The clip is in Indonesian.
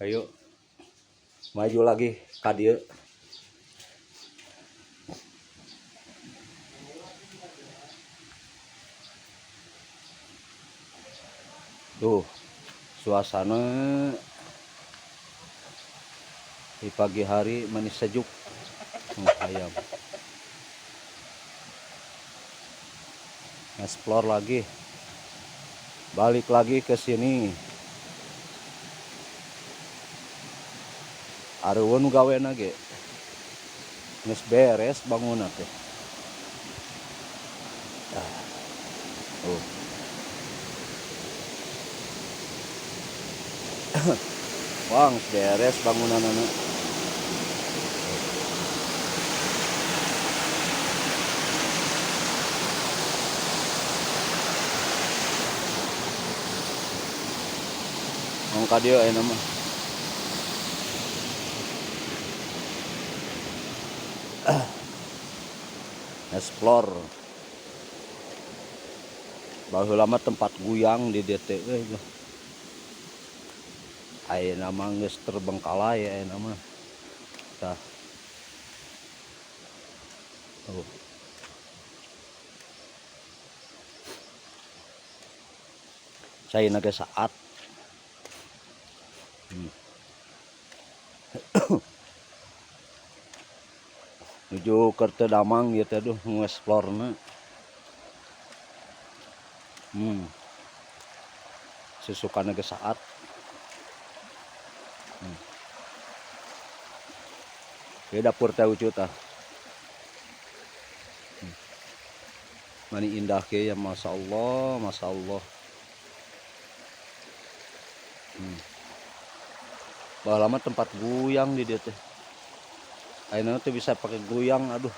Ayo maju lagi ka dieu. Tuh suasana di pagi hari manis sejuk. Ayam explore lagi, balik lagi ke sini. Areueun gawena ge geus beres bangunna teh. Wang beres bangunanna. Mangka dieu aya mah. Explore. Baheula mah tempat guyang di dieu teh euy. Ayeuna mah geus terbengkalai ayeuna mah. Tah. Oh. Caina ge saat. Nuju keur teu damang ieu teh nge-explore-na. Susukana ge saat. Ke dapur teh ucu tah. Mani indah ke ya, masya Allah, masya Allah. Baheula mah tempat guyang di dieu teh. Ayeuna teh bisa pakai guyang, aduh.